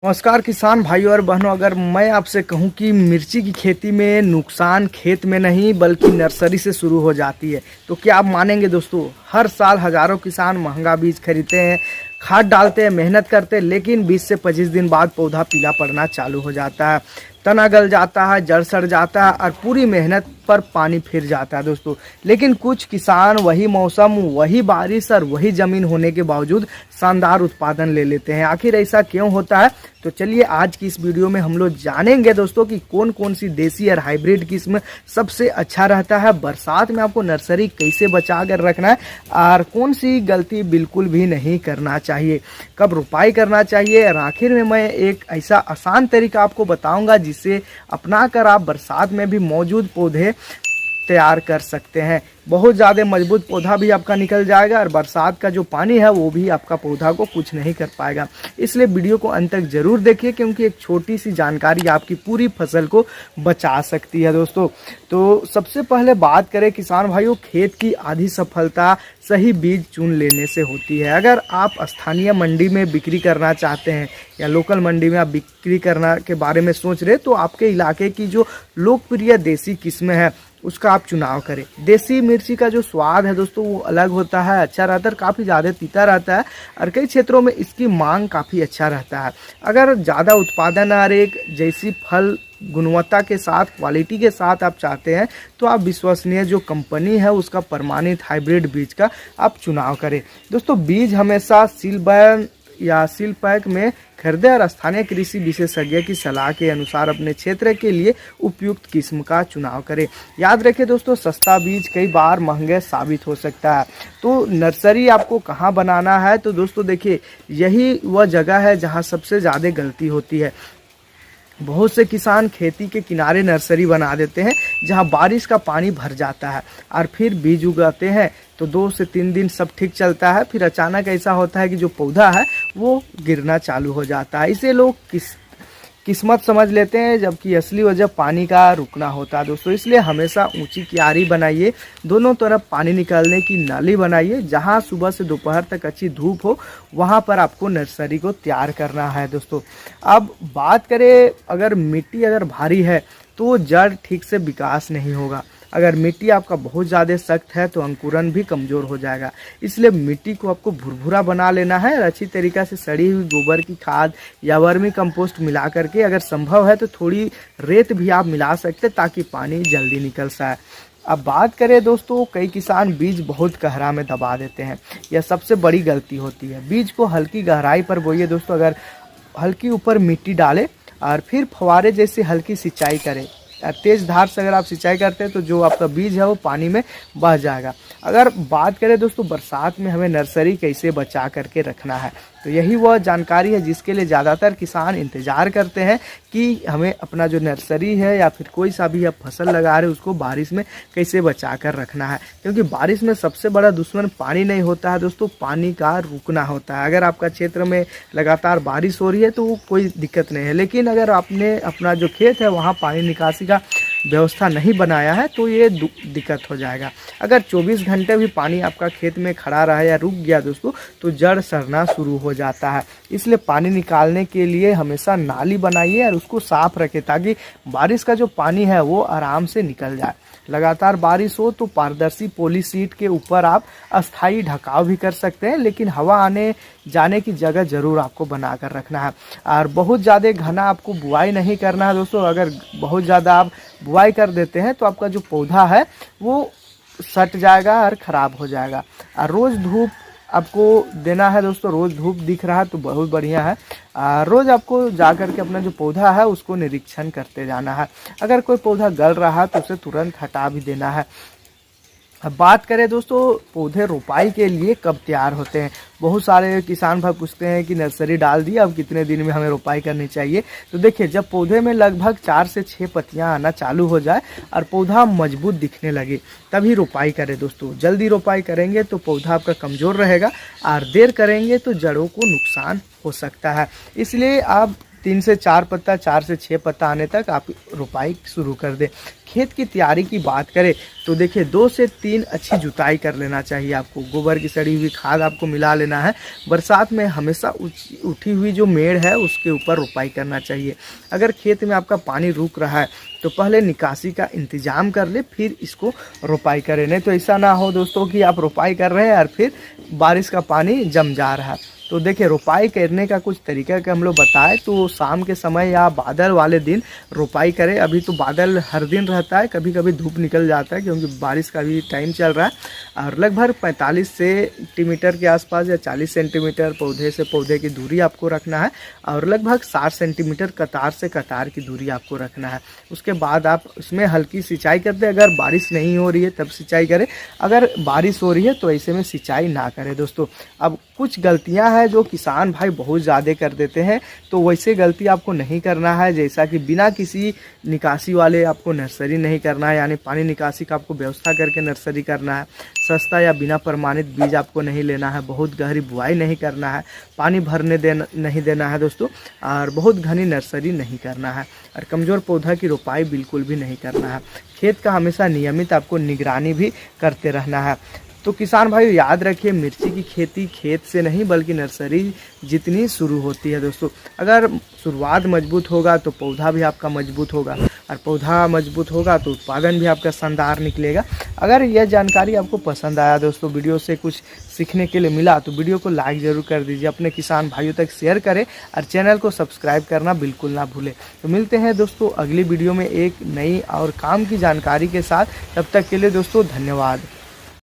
नमस्कार किसान भाइयों और बहनों। अगर मैं आपसे कहूं कि मिर्ची की खेती में नुकसान खेत में नहीं बल्कि नर्सरी से शुरू हो जाती है तो क्या आप मानेंगे दोस्तों। हर साल हजारों किसान महंगा बीज खरीदते हैं, खाद डालते हैं, मेहनत करते हैं, लेकिन 20 से 25 दिन बाद पौधा पीला पड़ना चालू हो जाता है, तना गल जाता है, जड़ सड़ जाता है और पूरी मेहनत पर पानी फिर जाता है दोस्तों। लेकिन कुछ किसान वही मौसम, वही बारिश और वही जमीन होने के बावजूद शानदार उत्पादन ले लेते हैं। आखिर ऐसा क्यों होता है, तो चलिए आज की इस वीडियो में हम लोग जानेंगे दोस्तों कि कौन कौन सी देसी और हाइब्रिड किस्म सबसे अच्छा रहता है, बरसात में आपको नर्सरी कैसे बचा कर रखना है और कौन सी गलती बिल्कुल भी नहीं करना चाहिए, कब रुपाई करना चाहिए। और आखिर में मैं एक ऐसा आसान तरीका आपको बताऊंगा जिससे अपना कर आप बरसात में भी मौजूद पौधे तैयार कर सकते हैं। बहुत ज़्यादा मजबूत पौधा भी आपका निकल जाएगा और बरसात का जो पानी है वो भी आपका पौधा को कुछ नहीं कर पाएगा। इसलिए वीडियो को अंत तक जरूर देखिए क्योंकि एक छोटी सी जानकारी आपकी पूरी फसल को बचा सकती है दोस्तों। तो सबसे पहले बात करें किसान भाइयों, खेत की आधी सफलता सही बीज चुन लेने से होती है। अगर आप स्थानीय मंडी में बिक्री करना चाहते हैं या लोकल मंडी में आप बिक्री करना के बारे में सोच रहे, तो आपके इलाके की जो लोकप्रिय देसी किस्में हैं उसका आप चुनाव करें। देसी मिर्ची का जो स्वाद है दोस्तों वो अलग होता है, अच्छा रहता है, काफ़ी ज़्यादा तीता रहता है और कई क्षेत्रों में इसकी मांग काफ़ी अच्छा रहता है। अगर ज़्यादा उत्पादन और एक जैसी फल गुणवत्ता के साथ, क्वालिटी के साथ आप चाहते हैं तो आप विश्वसनीय जो कंपनी है उसका प्रमाणित हाइब्रिड बीज का आप चुनाव करें दोस्तों। बीज हमेशा सीलबैंड या सील पैक में खरीदे और स्थानीय कृषि विशेषज्ञ की सलाह के अनुसार अपने क्षेत्र के लिए उपयुक्त किस्म का चुनाव करें। याद रखें दोस्तों, सस्ता बीज कई बार महंगे साबित हो सकता है। तो नर्सरी आपको कहाँ बनाना है, तो दोस्तों देखिए यही वह जगह है जहाँ सबसे ज़्यादा गलती होती है। बहुत से किसान खेती के किनारे नर्सरी बना देते हैं जहां बारिश का पानी भर जाता है और फिर बीज उगाते हैं तो 2 से 3 दिन सब ठीक चलता है, फिर अचानक ऐसा होता है कि जो पौधा है वो गिरना चालू हो जाता है। इसे लोग किस्मत समझ लेते हैं जबकि असली वजह पानी का रुकना होता है दोस्तों। इसलिए हमेशा ऊंची क्यारी बनाइए, दोनों तरफ पानी निकालने की नाली बनाइए, जहां सुबह से दोपहर तक अच्छी धूप हो वहां पर आपको नर्सरी को तैयार करना है दोस्तों। अब बात करें, अगर मिट्टी अगर भारी है तो जड़ ठीक से विकास नहीं होगा। अगर मिट्टी आपका बहुत ज़्यादा सख्त है तो अंकुरन भी कमज़ोर हो जाएगा। इसलिए मिट्टी को आपको भुरभुरा बना लेना है और अच्छी तरीक़ा से सड़ी हुई गोबर की खाद या वर्मी कंपोस्ट मिला करके, अगर संभव है तो थोड़ी रेत भी आप मिला सकते हैं ताकि पानी जल्दी निकल जाए। अब बात करें दोस्तों, कई किसान बीज बहुत गहरा में दबा देते हैं, यह सबसे बड़ी गलती होती है। बीज को हल्की गहराई पर बोइए दोस्तों। अगर हल्की ऊपर मिट्टी डालें और फिर फव्वारे जैसे हल्की सिंचाई करें। तेज धार से अगर आप सिंचाई करते हैं तो जो आपका बीज है वो पानी में बह जाएगा। अगर बात करें दोस्तों बरसात में हमें नर्सरी कैसे बचा करके रखना है, तो यही वह जानकारी है जिसके लिए ज़्यादातर किसान इंतज़ार करते हैं कि हमें अपना जो नर्सरी है या फिर कोई सा भी आप फसल लगा रहे हैं उसको बारिश में कैसे बचा कर रखना है। क्योंकि बारिश में सबसे बड़ा दुश्मन पानी नहीं होता है दोस्तों, पानी का रुकना होता है। अगर आपका क्षेत्र में लगातार बारिश हो रही है तो कोई दिक्कत नहीं है, लेकिन अगर आपने अपना जो खेत है वहाँ पानी निकासी का व्यवस्था नहीं बनाया है तो ये दिक्कत हो जाएगा। अगर 24 घंटे भी पानी आपका खेत में खड़ा रहा या रुक गया दोस्तों तो जड़ सड़ना शुरू हो जाता है। इसलिए पानी निकालने के लिए हमेशा नाली बनाइए और उसको साफ रखें ताकि बारिश का जो पानी है वो आराम से निकल जाए। लगातार बारिश हो तो पारदर्शी पॉली शीट के ऊपर आप अस्थायी ढकाव भी कर सकते हैं, लेकिन हवा आने जाने की जगह जरूर आपको बना कर रखना है। और बहुत ज़्यादा घना आपको बुआई नहीं करना है दोस्तों। अगर बहुत ज़्यादा आप बुआई कर देते हैं तो आपका जो पौधा है वो सट जाएगा और ख़राब हो जाएगा। और रोज़ धूप आपको देना है दोस्तों। रोज़ धूप दिख रहा है तो बहुत बढ़िया है। रोज़ आपको जा कर के अपना जो पौधा है उसको निरीक्षण करते जाना है। अगर कोई पौधा गल रहा है तो उसे तुरंत हटा भी देना है। अब बात करें दोस्तों पौधे रोपाई के लिए कब तैयार होते हैं। बहुत सारे किसान भाई पूछते हैं कि नर्सरी डाल दी, अब कितने दिन में हमें रोपाई करनी चाहिए। तो देखिए, जब पौधे में लगभग 4 से 6 पत्तियां आना चालू हो जाए और पौधा मजबूत दिखने लगे तभी रोपाई करें दोस्तों। जल्दी रोपाई करेंगे तो पौधा आपका कमज़ोर रहेगा और देर करेंगे तो जड़ों को नुकसान हो सकता है। इसलिए आप 3 से 4 पत्ता, 4 से 6 पत्ता आने तक आप रोपाई शुरू कर दें। खेत की तैयारी की बात करें तो देखिए 2 से 3 अच्छी जुताई कर लेना चाहिए आपको। गोबर की सड़ी हुई खाद आपको मिला लेना है। बरसात में हमेशा उठी हुई जो मेड़ है उसके ऊपर रोपाई करना चाहिए। अगर खेत में आपका पानी रुक रहा है तो पहले निकासी का इंतजाम कर ले, फिर इसको रोपाई करें। नहीं तो ऐसा ना हो दोस्तों कि आप रोपाई कर रहे हैं और फिर बारिश का पानी जम जा रहा है। तो देखिए रोपाई करने का कुछ तरीका के हम लोग बताएं तो शाम के समय या बादल वाले दिन रोपाई करें। अभी तो बादल हर दिन रहता है, कभी कभी धूप निकल जाता है क्योंकि बारिश का भी टाइम चल रहा है। और लगभग 45 सेंटीमीटर के आसपास या 40 सेंटीमीटर पौधे से पौधे की दूरी आपको रखना है और लगभग 60 सेंटीमीटर कतार से कतार की दूरी आपको रखना है। उसके बाद आप उसमें हल्की सिंचाई करते हैं। अगर बारिश नहीं हो रही है तब सिंचाई करें, अगर बारिश हो रही है तो ऐसे में सिंचाई ना करें दोस्तों। अब कुछ गलतियां हैं जो किसान भाई बहुत ज़्यादा कर देते हैं, तो वैसे गलती आपको नहीं करना है। जैसा कि बिना किसी निकासी वाले आपको नर्सरी नहीं करना है, यानी पानी निकासी का आपको व्यवस्था करके नर्सरी करना है। सस्ता या बिना प्रमाणित बीज आपको नहीं लेना है। बहुत गहरी बुआई नहीं करना है, पानी भरने नहीं देना है दोस्तों, और बहुत घनी नर्सरी नहीं करना है, और कमज़ोर पौधा की रोपाई बिल्कुल भी नहीं करना है। खेत का हमेशा नियमित आपको निगरानी भी करते रहना है। तो किसान भाई याद रखिए, मिर्ची की खेती खेत से नहीं बल्कि नर्सरी जितनी शुरू होती है दोस्तों। अगर शुरुआत मजबूत होगा तो पौधा भी आपका मजबूत होगा, और पौधा मजबूत होगा तो उत्पादन भी आपका शानदार निकलेगा। अगर यह जानकारी आपको पसंद आया दोस्तों, वीडियो से कुछ सीखने के लिए मिला, तो वीडियो को लाइक ज़रूर कर दीजिए, अपने किसान भाइयों तक शेयर करें और चैनल को सब्सक्राइब करना बिल्कुल ना भूलें। तो मिलते हैं दोस्तों अगली वीडियो में एक नई और काम की जानकारी के साथ। तब तक के लिए दोस्तों धन्यवाद।